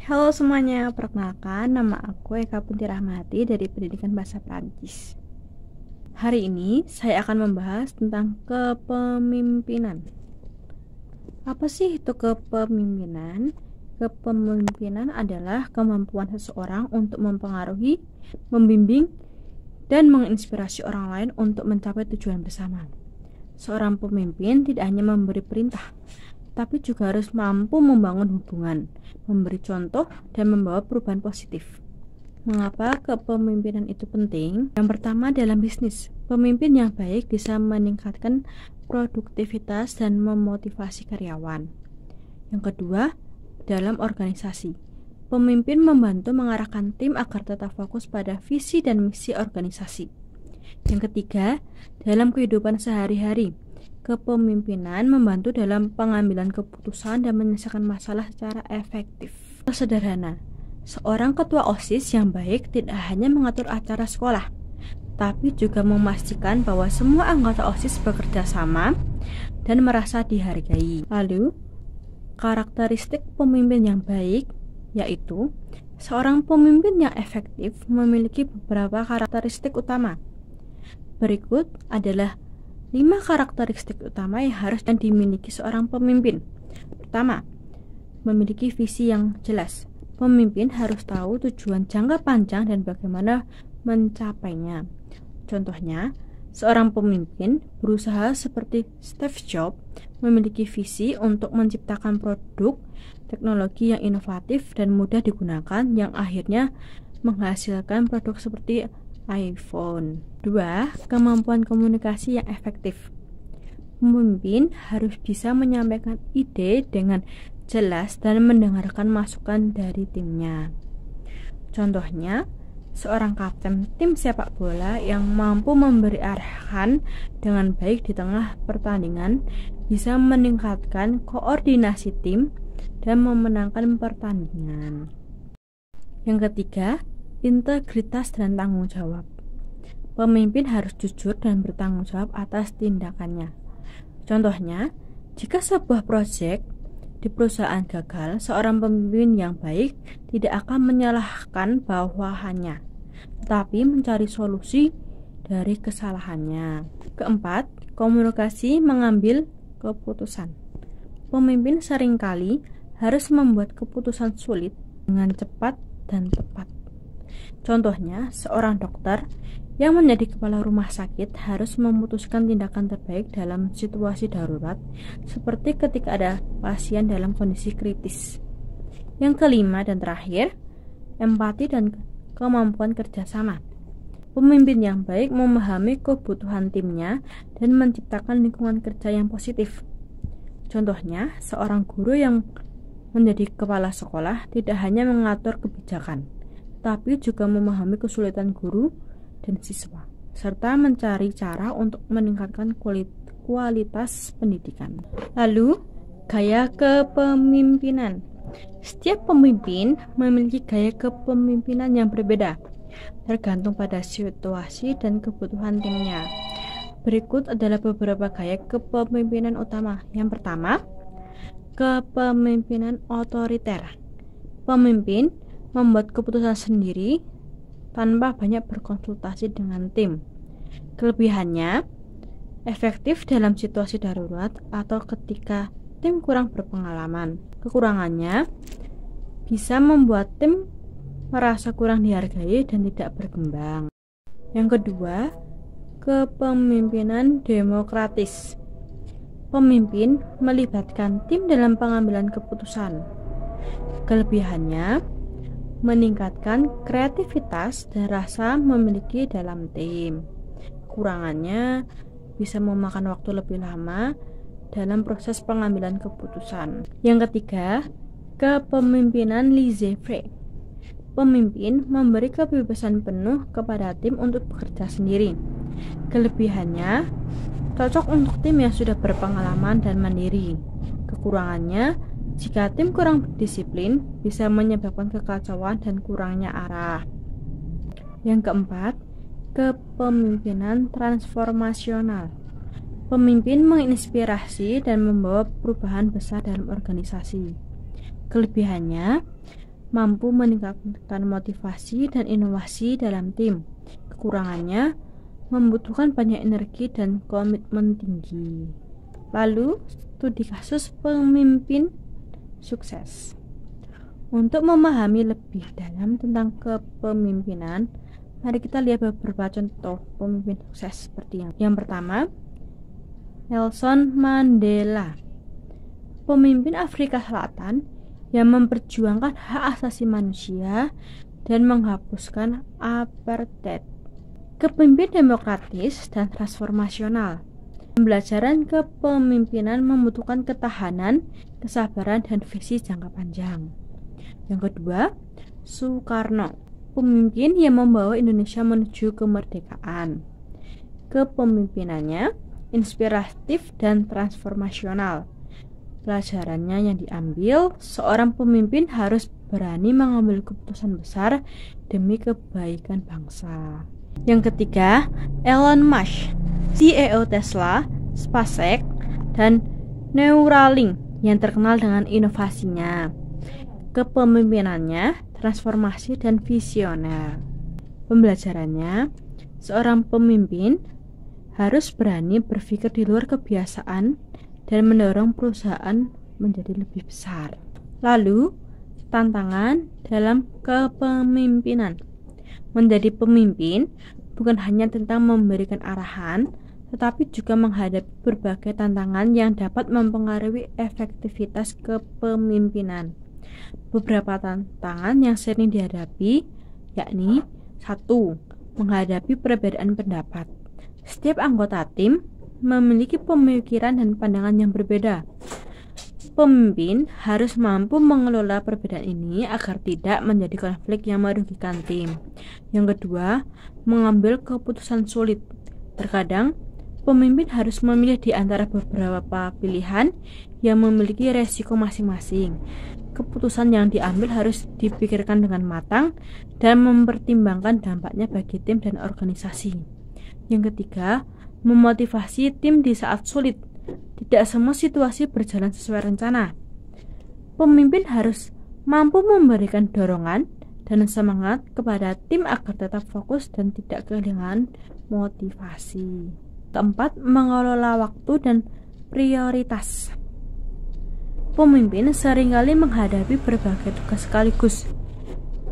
Halo semuanya, perkenalkan nama aku Eka Punti Rahmati dari Pendidikan Bahasa Prancis. Hari ini saya akan membahas tentang kepemimpinan. Apa sih itu kepemimpinan? Kepemimpinan adalah kemampuan seseorang untuk mempengaruhi, membimbing, dan menginspirasi orang lain untuk mencapai tujuan bersama. Seorang pemimpin tidak hanya memberi perintah, tapi juga harus mampu membangun hubungan, memberi contoh, dan membawa perubahan positif. Mengapa kepemimpinan itu penting? Yang pertama, dalam bisnis, pemimpin yang baik bisa meningkatkan produktivitas dan memotivasi karyawan. Yang kedua, dalam organisasi, pemimpin membantu mengarahkan tim agar tetap fokus pada visi dan misi organisasi. Yang ketiga, dalam kehidupan sehari-hari, kepemimpinan membantu dalam pengambilan keputusan dan menyelesaikan masalah secara efektif. Sederhana, seorang ketua OSIS yang baik tidak hanya mengatur acara sekolah, tapi juga memastikan bahwa semua anggota OSIS bekerja sama dan merasa dihargai. Lalu, karakteristik pemimpin yang baik yaitu seorang pemimpin yang efektif memiliki beberapa karakteristik utama. Berikut adalah 5 karakteristik utama yang harus dimiliki seorang pemimpin. Pertama, memiliki visi yang jelas. Pemimpin harus tahu tujuan jangka panjang dan bagaimana mencapainya. Contohnya, seorang pemimpin berusaha seperti Steve Jobs memiliki visi untuk menciptakan produk teknologi yang inovatif dan mudah digunakan yang akhirnya menghasilkan produk seperti iPhone. 2. Kemampuan komunikasi yang efektif. Pemimpin harus bisa menyampaikan ide dengan jelas dan mendengarkan masukan dari timnya. Contohnya, seorang kapten tim sepak bola yang mampu memberi arahan dengan baik di tengah pertandingan bisa meningkatkan koordinasi tim dan memenangkan pertandingan. Yang ketiga, integritas dan tanggung jawab. Pemimpin harus jujur dan bertanggung jawab atas tindakannya. Contohnya, jika sebuah proyek di perusahaan gagal, seorang pemimpin yang baik tidak akan menyalahkan bawahannya, tetapi mencari solusi dari kesalahannya. Keempat, komunikasi mengambil keputusan. Pemimpin seringkali harus membuat keputusan sulit dengan cepat dan tepat. Contohnya, seorang dokter yang menjadi kepala rumah sakit harus memutuskan tindakan terbaik dalam situasi darurat, seperti ketika ada pasien dalam kondisi kritis. Yang kelima dan terakhir, empati dan kemampuan kerjasama. Pemimpin yang baik memahami kebutuhan timnya dan menciptakan lingkungan kerja yang positif. Contohnya, seorang guru yang menjadi kepala sekolah tidak hanya mengatur kebijakan, tapi juga memahami kesulitan guru dan siswa, serta mencari cara untuk meningkatkan kualitas pendidikan. Lalu, gaya kepemimpinan. Setiap pemimpin memiliki gaya kepemimpinan yang berbeda, tergantung pada situasi dan kebutuhan timnya. Berikut adalah beberapa gaya kepemimpinan utama. Yang pertama, kepemimpinan otoriter. Pemimpin membuat keputusan sendiri tanpa banyak berkonsultasi dengan tim. Kelebihannya, efektif dalam situasi darurat atau ketika tim kurang berpengalaman. Kekurangannya, bisa membuat tim merasa kurang dihargai dan tidak berkembang. Yang kedua, kepemimpinan demokratis. Pemimpin melibatkan tim dalam pengambilan keputusan. Kelebihannya, meningkatkan kreativitas dan rasa memiliki dalam tim. Kekurangannya, bisa memakan waktu lebih lama dalam proses pengambilan keputusan. Yang ketiga, kepemimpinan laissez-faire. Pemimpin memberi kebebasan penuh kepada tim untuk bekerja sendiri. Kelebihannya, cocok untuk tim yang sudah berpengalaman dan mandiri. Kekurangannya, jika tim kurang disiplin, bisa menyebabkan kekacauan dan kurangnya arah. Yang keempat, kepemimpinan transformasional. Pemimpin menginspirasi dan membawa perubahan besar dalam organisasi. Kelebihannya, mampu meningkatkan motivasi dan inovasi dalam tim. Kekurangannya membutuhkan banyak energi dan komitmen tinggi. Lalu, studi kasus pemimpin sukses. Untuk memahami lebih dalam tentang kepemimpinan, mari kita lihat beberapa contoh pemimpin sukses seperti yang pertama, Nelson Mandela, pemimpin Afrika Selatan yang memperjuangkan hak asasi manusia dan menghapuskan apartheid. Kepemimpinan demokratis dan transformasional. Pembelajaran kepemimpinan membutuhkan ketahanan, kesabaran, dan visi jangka panjang. Yang kedua, Soekarno, pemimpin yang membawa Indonesia menuju kemerdekaan. Kepemimpinannya inspiratif dan transformasional. Pelajarannya yang diambil, seorang pemimpin harus berani mengambil keputusan besar demi kebaikan bangsa. Yang ketiga, Elon Musk, CEO Tesla, SpaceX, dan Neuralink yang terkenal dengan inovasinya. Kepemimpinannya transformasi dan visioner. Pembelajarannya, seorang pemimpin harus berani berpikir di luar kebiasaan dan mendorong perusahaan menjadi lebih besar. Lalu, tantangan dalam kepemimpinan. Menjadi pemimpin bukan hanya tentang memberikan arahan, tetapi juga menghadapi berbagai tantangan yang dapat mempengaruhi efektivitas kepemimpinan. Beberapa tantangan yang sering dihadapi yakni 1. Menghadapi perbedaan pendapat. Setiap anggota tim memiliki pemikiran dan pandangan yang berbeda. Pemimpin harus mampu mengelola perbedaan ini agar tidak menjadi konflik yang merugikan tim. Yang kedua, mengambil keputusan sulit. Terkadang, pemimpin harus memilih di antara beberapa pilihan yang memiliki resiko masing-masing. Keputusan yang diambil harus dipikirkan dengan matang dan mempertimbangkan dampaknya bagi tim dan organisasi. Yang ketiga, memotivasi tim di saat sulit. Tidak semua situasi berjalan sesuai rencana. Pemimpin harus mampu memberikan dorongan dan semangat kepada tim agar tetap fokus dan tidak kehilangan motivasi. Keempat, mengelola waktu dan prioritas. Pemimpin seringkali menghadapi berbagai tugas sekaligus.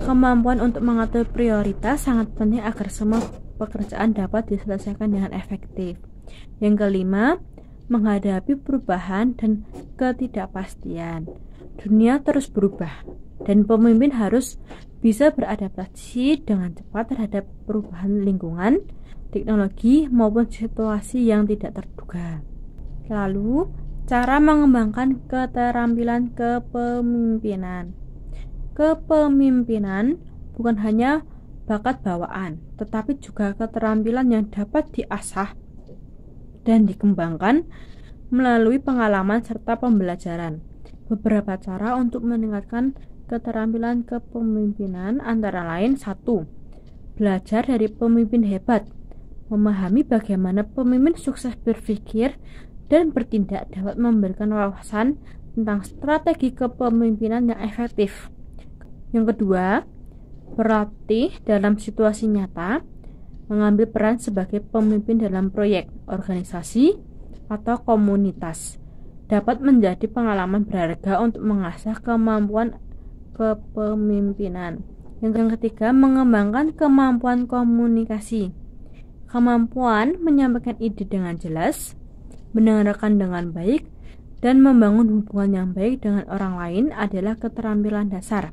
Kemampuan untuk mengatur prioritas sangat penting agar semua pekerjaan dapat diselesaikan dengan efektif. Yang kelima, menghadapi perubahan dan ketidakpastian. Dunia terus berubah dan pemimpin harus bisa beradaptasi dengan cepat terhadap perubahan lingkungan, teknologi maupun situasi yang tidak terduga. Lalu, cara mengembangkan keterampilan kepemimpinan. Kepemimpinan bukan hanya bakat bawaan, tetapi juga keterampilan yang dapat diasah dan dikembangkan melalui pengalaman serta pembelajaran. Beberapa cara untuk meningkatkan keterampilan kepemimpinan antara lain 1. Belajar dari pemimpin hebat. Memahami bagaimana pemimpin sukses berpikir dan bertindak dapat memberikan wawasan tentang strategi kepemimpinan yang efektif. Yang kedua, berlatih dalam situasi nyata, mengambil peran sebagai pemimpin dalam proyek, organisasi, atau komunitas. Dapat menjadi pengalaman berharga untuk mengasah kemampuan kepemimpinan. Yang ketiga, mengembangkan kemampuan komunikasi. Kemampuan menyampaikan ide dengan jelas, mendengarkan dengan baik, dan membangun hubungan yang baik dengan orang lain adalah keterampilan dasar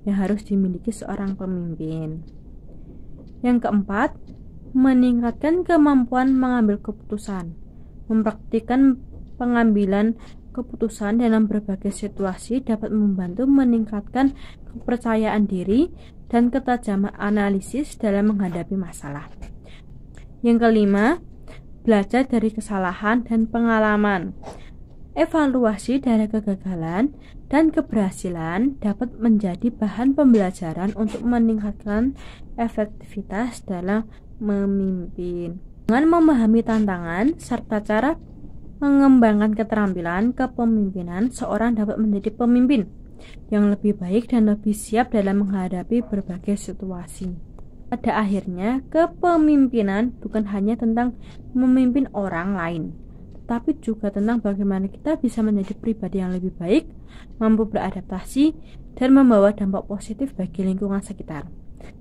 yang harus dimiliki seorang pemimpin. Yang keempat, meningkatkan kemampuan mengambil keputusan. Mempraktikkan pengambilan keputusan dalam berbagai situasi dapat membantu meningkatkan kepercayaan diri dan ketajaman analisis dalam menghadapi masalah. Yang kelima, belajar dari kesalahan dan pengalaman. Evaluasi dari kegagalan dan keberhasilan dapat menjadi bahan pembelajaran untuk meningkatkan efektivitas dalam memimpin. Dengan memahami tantangan serta cara mengembangkan keterampilan kepemimpinan, seorang dapat menjadi pemimpin yang lebih baik dan lebih siap dalam menghadapi berbagai situasi. Pada akhirnya, kepemimpinan bukan hanya tentang memimpin orang lain, tetapi juga tentang bagaimana kita bisa menjadi pribadi yang lebih baik, mampu beradaptasi, dan membawa dampak positif bagi lingkungan sekitar.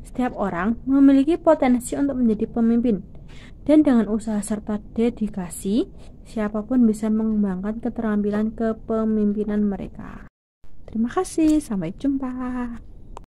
Setiap orang memiliki potensi untuk menjadi pemimpin, dan dengan usaha serta dedikasi, siapapun bisa mengembangkan keterampilan kepemimpinan mereka. Terima kasih, sampai jumpa.